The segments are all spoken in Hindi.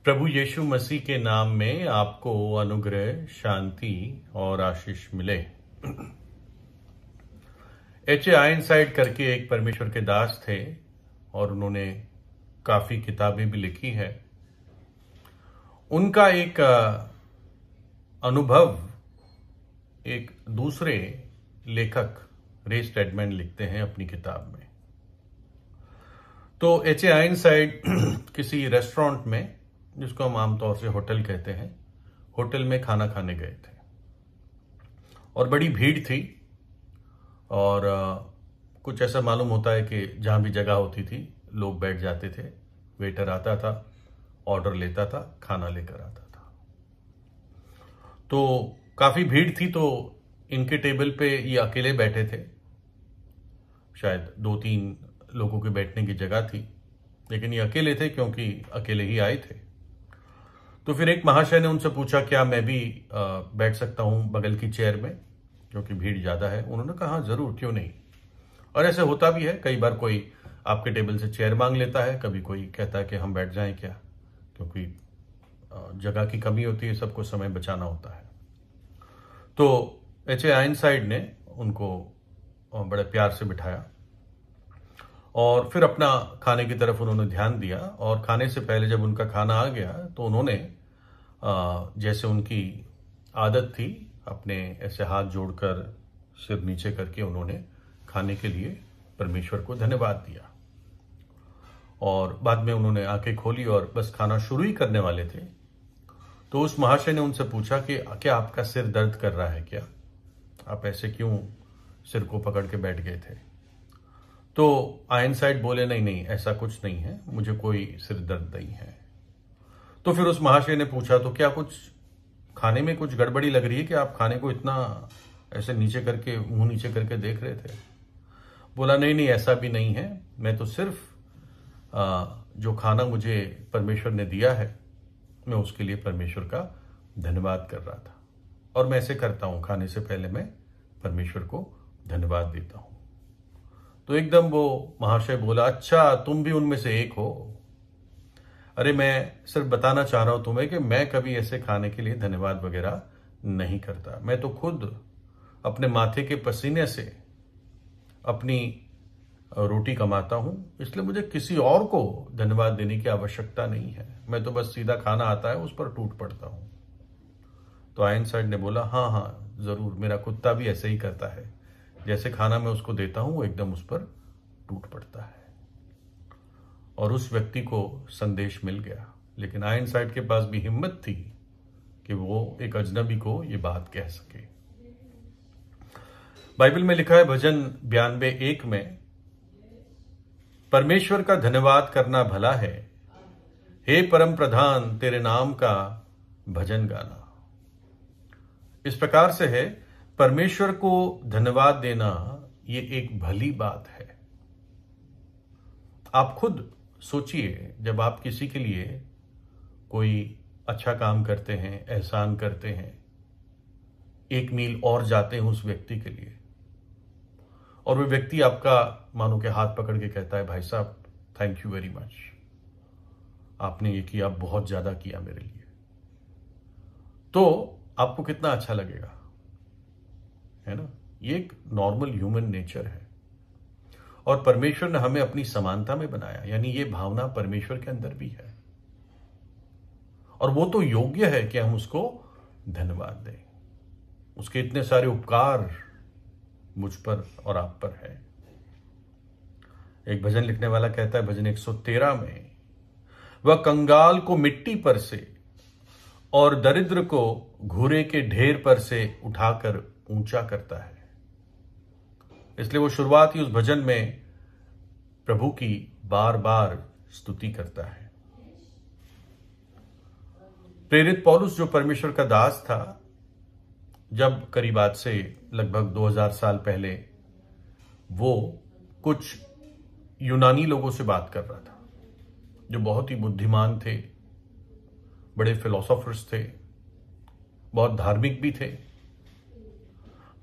प्रभु यीशु मसीह के नाम में आपको अनुग्रह, शांति और आशीष मिले। H.A. आयरनसाइड करके एक परमेश्वर के दास थे और उन्होंने काफी किताबें भी लिखी है। उनका एक अनुभव एक दूसरे लेखक रे स्टेडमैन लिखते हैं अपनी किताब में। तो H.A. आयरनसाइड किसी रेस्टोरेंट में, जिसको हम आमतौर से होटल कहते हैं, होटल में खाना खाने गए थे और बड़ी भीड़ थी और कुछ ऐसा मालूम होता है कि जहां भी जगह होती थी लोग बैठ जाते थे, वेटर आता था, ऑर्डर लेता था, खाना लेकर आता था। तो काफी भीड़ थी, तो इनके टेबल पे ये अकेले बैठे थे। शायद 2-3 लोगों के बैठने की जगह थी, लेकिन ये अकेले थे क्योंकि अकेले ही आए थे। तो फिर एक महाशय ने उनसे पूछा, क्या मैं भी बैठ सकता हूं बगल की चेयर में, क्योंकि भीड़ ज्यादा है। उन्होंने कहा, हाँ जरूर, क्यों नहीं। और ऐसे होता भी है, कई बार कोई आपके टेबल से चेयर मांग लेता है, कभी कोई कहता है कि हम बैठ जाएं क्या, क्योंकि जगह की कमी होती है, सबको समय बचाना होता है। तो H.A. आयरनसाइड ने उनको बड़े प्यार से बिठाया और फिर अपना खाने की तरफ उन्होंने ध्यान दिया। और खाने से पहले जब उनका खाना आ गया तो उन्होंने जैसे उनकी आदत थी, अपने ऐसे हाथ जोड़कर सिर नीचे करके उन्होंने खाने के लिए परमेश्वर को धन्यवाद दिया। और बाद में उन्होंने आंखें खोली और बस खाना शुरू ही करने वाले थे तो उस महाशय ने उनसे पूछा कि क्या आपका सिर दर्द कर रहा है, क्या आप ऐसे क्यों सिर को पकड़ के बैठ गए थे। तो आयरनसाइड बोले, नहीं नहीं, ऐसा कुछ नहीं है, मुझे कोई सिर दर्द नहीं है। तो फिर उस महाशय ने पूछा, तो क्या कुछ खाने में कुछ गड़बड़ी लग रही है कि आप खाने को इतना ऐसे नीचे करके, मुंह नीचे करके देख रहे थे। बोला, नहीं नहीं, ऐसा भी नहीं है, मैं तो सिर्फ जो खाना मुझे परमेश्वर ने दिया है, मैं उसके लिए परमेश्वर का धन्यवाद कर रहा था। और मैं ऐसे करता हूं, खाने से पहले मैं परमेश्वर को धन्यवाद देता हूं। तो एकदम वो महाशय बोला, अच्छा तुम भी उनमें से एक हो। अरे मैं सिर्फ बताना चाह रहा हूं तुम्हें कि मैं कभी ऐसे खाने के लिए धन्यवाद वगैरह नहीं करता। मैं तो खुद अपने माथे के पसीने से अपनी रोटी कमाता हूं, इसलिए मुझे किसी और को धन्यवाद देने की आवश्यकता नहीं है। मैं तो बस सीधा खाना आता है उस पर टूट पड़ता हूं। तो आयरनसाइड ने बोला, हाँ हाँ जरूर, मेरा कुत्ता भी ऐसे ही करता है, जैसे खाना मैं उसको देता हूं वो एकदम उस पर टूट पड़ता है। और उस व्यक्ति को संदेश मिल गया, लेकिन आयरनसाइड के पास भी हिम्मत थी कि वो एक अजनबी को ये बात कह सके। बाइबल में लिखा है भजन 92:1 में, परमेश्वर का धन्यवाद करना भला है, हे परम प्रधान तेरे नाम का भजन गाना। इस प्रकार से है, परमेश्वर को धन्यवाद देना ये एक भली बात है। आप खुद सोचिए, जब आप किसी के लिए कोई अच्छा काम करते हैं, एहसान करते हैं, एक मील और जाते हैं उस व्यक्ति के लिए, और वो व्यक्ति आपका मानो के हाथ पकड़ के कहता है, भाई साहब थैंक यू वेरी मच, आपने ये किया, बहुत ज्यादा किया मेरे लिए, तो आपको कितना अच्छा लगेगा, है ना। ये एक नॉर्मल ह्यूमन नेचर है और परमेश्वर ने हमें अपनी समानता में बनाया, यानी ये भावना परमेश्वर के अंदर भी है और वो तो योग्य है कि हम उसको धन्यवाद दें। उसके इतने सारे उपकार मुझ पर और आप पर है। एक भजन लिखने वाला कहता है भजन 113 में, वह कंगाल को मिट्टी पर से और दरिद्र को घूरे के ढेर पर से उठाकर ऊंचा करता है। इसलिए वो शुरुआत ही उस भजन में प्रभु की बार बार स्तुति करता है। प्रेरित पौलुस जो परमेश्वर का दास था, जब करीब आज से लगभग 2000 साल पहले वो कुछ यूनानी लोगों से बात कर रहा था जो बहुत ही बुद्धिमान थे, बड़े फिलोसोफर्स थे, बहुत धार्मिक भी थे।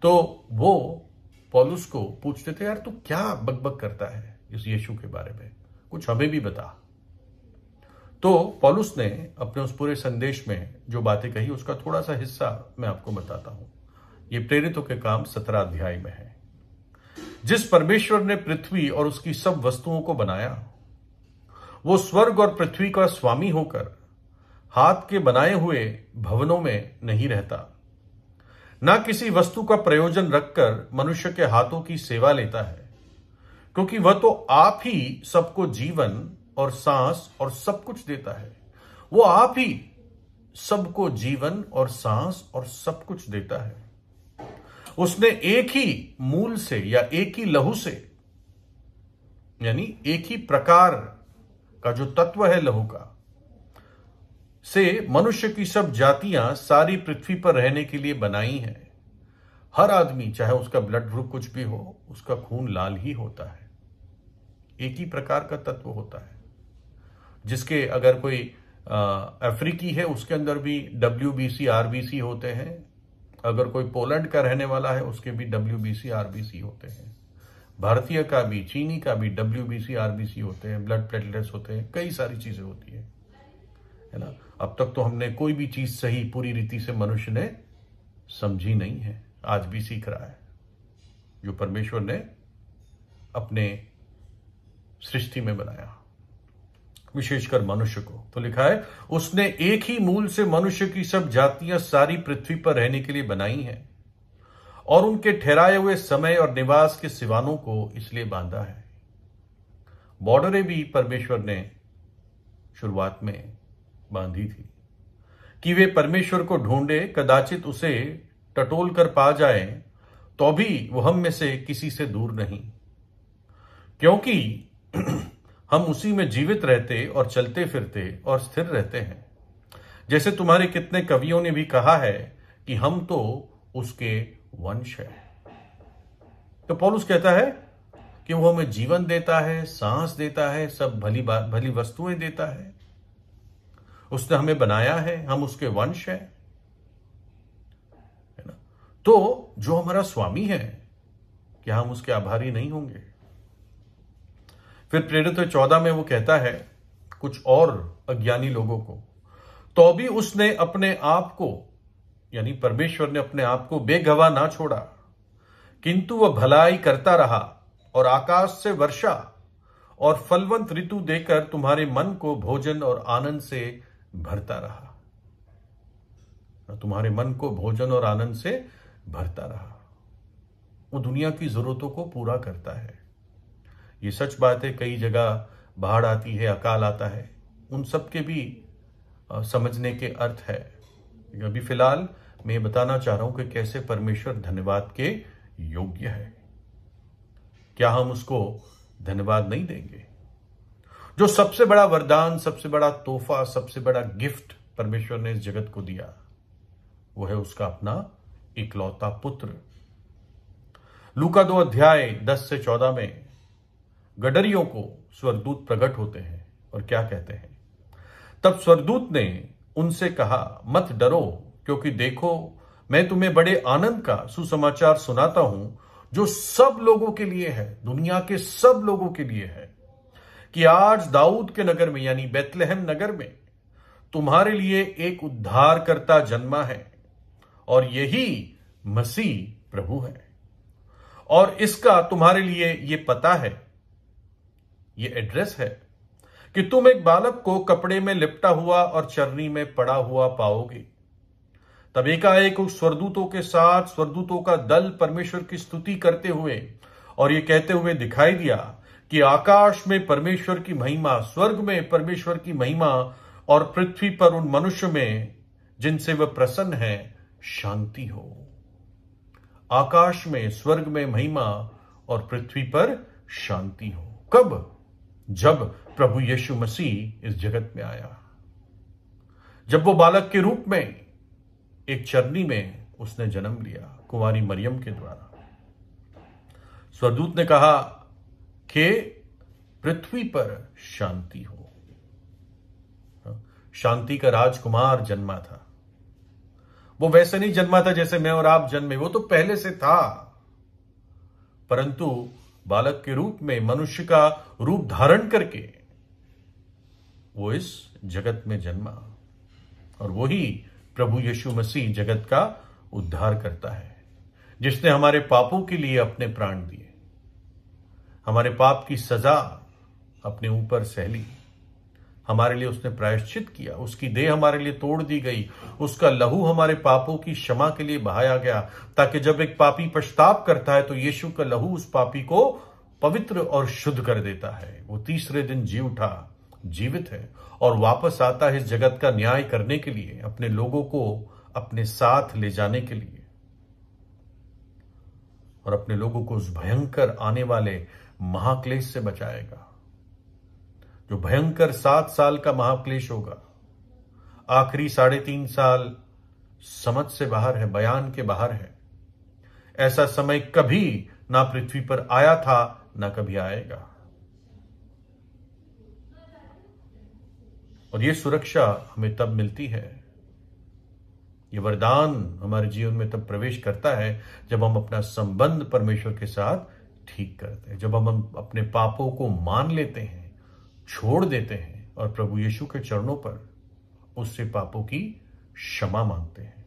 तो वो पौलुस को पूछते थे, यार तू क्या बकबक करता है इस यीशु के बारे में, कुछ हमें भी बता। तो पौलुस ने अपने उस पूरे संदेश में जो बातें कही उसका थोड़ा सा हिस्सा मैं आपको बताता हूं। ये प्रेरितों के काम 17 अध्याय में है। जिस परमेश्वर ने पृथ्वी और उसकी सब वस्तुओं को बनाया, वो स्वर्ग और पृथ्वी का स्वामी होकर हाथ के बनाए हुए भवनों में नहीं रहता, ना किसी वस्तु का प्रयोजन रखकर मनुष्य के हाथों की सेवा लेता है, क्योंकि वह तो आप ही सबको जीवन और सांस और सब कुछ देता है। वो आप ही सबको जीवन और सांस और सब कुछ देता है। उसने एक ही मूल से या एक ही लहू से, यानी एक ही प्रकार का जो तत्व है लहू का, से मनुष्य की सब जातियां सारी पृथ्वी पर रहने के लिए बनाई हैं। हर आदमी, चाहे उसका ब्लड ग्रुप कुछ भी हो, उसका खून लाल ही होता है। एक ही प्रकार का तत्व होता है, जिसके अगर कोई अफ्रीकी है उसके अंदर भी WBC RBC होते हैं। अगर कोई पोलैंड का रहने वाला है उसके भी WBC RBC होते हैं। भारतीय का भी, चीनी का भी WBC RBC होते हैं, ब्लड प्लेटलेट्स होते हैं, कई सारी चीजें होती है ना। अब तक तो हमने कोई भी चीज सही पूरी रीति से मनुष्य ने समझी नहीं है, आज भी सीख रहा है, जो परमेश्वर ने अपने सृष्टि में बनाया, विशेषकर मनुष्य को। तो लिखा है, उसने एक ही मूल से मनुष्य की सब जातियां सारी पृथ्वी पर रहने के लिए बनाई हैं, और उनके ठहराए हुए समय और निवास के सिवानों को इसलिए बांधा है। बॉर्डरें भी परमेश्वर ने शुरुआत में बांधी थी कि वे परमेश्वर को ढूंढे, कदाचित उसे टटोल कर पा जाए, तो भी वो हम में से किसी से दूर नहीं, क्योंकि हम उसी में जीवित रहते और चलते फिरते और स्थिर रहते हैं। जैसे तुम्हारे कितने कवियों ने भी कहा है कि हम तो उसके वंश हैं। तो पौलुस कहता है कि वो हमें जीवन देता है, सांस देता है, सब भली वस्तुएं देता है। उसने हमें बनाया है, हम उसके वंश हैं, है ना। तो जो हमारा स्वामी है, क्या हम उसके आभारी नहीं होंगे? फिर प्रेरित 14 में वो कहता है कुछ और अज्ञानी लोगों को, तो भी उसने अपने आप को, यानी परमेश्वर ने अपने आप को बेगवाह ना छोड़ा, किंतु वह भलाई करता रहा और आकाश से वर्षा और फलवंत ऋतु देकर तुम्हारे मन को भोजन और आनंद से भरता रहा। तुम्हारे मन को भोजन और आनंद से भरता रहा। वो दुनिया की जरूरतों को पूरा करता है। ये सच बात है, कई जगह बाढ़ आती है, अकाल आता है, उन सब के भी समझने के अर्थ है। अभी फिलहाल मैं बताना चाह रहा हूं कि कैसे परमेश्वर धन्यवाद के योग्य है। क्या हम उसको धन्यवाद नहीं देंगे? जो सबसे बड़ा वरदान, सबसे बड़ा तोहफा, सबसे बड़ा गिफ्ट परमेश्वर ने इस जगत को दिया, वो है उसका अपना इकलौता पुत्र। लूका 2 अध्याय 10 से 14 में गडरियों को स्वर्गदूत प्रकट होते हैं और क्या कहते हैं? तब स्वर्गदूत ने उनसे कहा, मत डरो, क्योंकि देखो मैं तुम्हें बड़े आनंद का सुसमाचार सुनाता हूं, जो सब लोगों के लिए है, दुनिया के सब लोगों के लिए है, कि आज दाऊद के नगर में, यानी बेतलहम नगर में, तुम्हारे लिए एक उद्धारकर्ता जन्मा है, और यही मसीह प्रभु है। और इसका तुम्हारे लिए ये पता है, ये एड्रेस है, कि तुम एक बालक को कपड़े में लिपटा हुआ और चरनी में पड़ा हुआ पाओगे। तब एकाएक उस स्वर्गदूतों के साथ स्वर्गदूतों का दल परमेश्वर की स्तुति करते हुए और ये कहते हुए दिखाई दिया कि आकाश में परमेश्वर की महिमा, स्वर्ग में परमेश्वर की महिमा, और पृथ्वी पर उन मनुष्य में जिनसे वह प्रसन्न है शांति हो। आकाश में, स्वर्ग में महिमा और पृथ्वी पर शांति हो। कब? जब प्रभु यीशु मसीह इस जगत में आया, जब वो बालक के रूप में एक चरनी में उसने जन्म लिया, कुंवारी मरियम के द्वारा। स्वर्गदूत ने कहा कि पृथ्वी पर शांति हो। शांति का राजकुमार जन्मा था। वो वैसे नहीं जन्मा था जैसे मैं और आप जन्मे, वो तो पहले से था, परंतु बालक के रूप में, मनुष्य का रूप धारण करके वो इस जगत में जन्मा और वही प्रभु यीशु मसीह जगत का उद्धार करता है, जिसने हमारे पापों के लिए अपने प्राण दिए, हमारे पाप की सजा अपने ऊपर सह ली, हमारे लिए उसने प्रायश्चित किया, उसकी देह हमारे लिए तोड़ दी गई, उसका लहू हमारे पापों की क्षमा के लिए बहाया गया, ताकि जब एक पापी पश्चाताप करता है तो यीशु का लहू उस पापी को पवित्र और शुद्ध कर देता है। वो तीसरे दिन जी उठा, जीवित है और वापस आता है इस जगत का न्याय करने के लिए, अपने लोगों को अपने साथ ले जाने के लिए और अपने लोगों को उस भयंकर आने वाले महाक्लेश से बचाएगा, जो भयंकर 7 साल का महाक्लेश होगा। आखिरी 3.5 साल समझ से बाहर है, बयान के बाहर है। ऐसा समय कभी ना पृथ्वी पर आया था, ना कभी आएगा। और ये सुरक्षा हमें तब मिलती है, ये वरदान हमारे जीवन में तब प्रवेश करता है जब हम अपना संबंध परमेश्वर के साथ ठीक करते हैं, जब हम अपने पापों को मान लेते हैं, छोड़ देते हैं और प्रभु यीशु के चरणों पर उससे पापों की क्षमा मांगते हैं।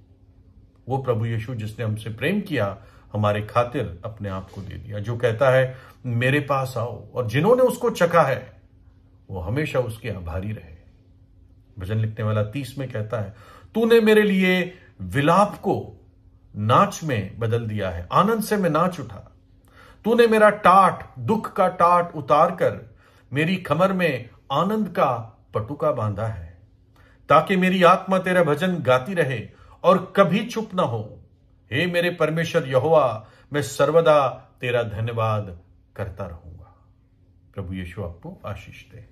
वो प्रभु यीशु जिसने हमसे प्रेम किया, हमारे खातिर अपने आप को दे दिया, जो कहता है मेरे पास आओ, और जिन्होंने उसको चखा है वो हमेशा उसके आभारी रहे। भजन लिखने वाला 30 में कहता है, तूने मेरे लिए विलाप को नाच में बदल दिया है, आनंद से मैं नाच उठा। तूने मेरा टाट, दुख का टाट उतार कर मेरी कमर में आनंद का पटुका बांधा है, ताकि मेरी आत्मा तेरा भजन गाती रहे और कभी चुप ना हो। हे मेरे परमेश्वर यहोवा, मैं सर्वदा तेरा धन्यवाद करता रहूंगा। प्रभु यीशु आपको आशीष दे।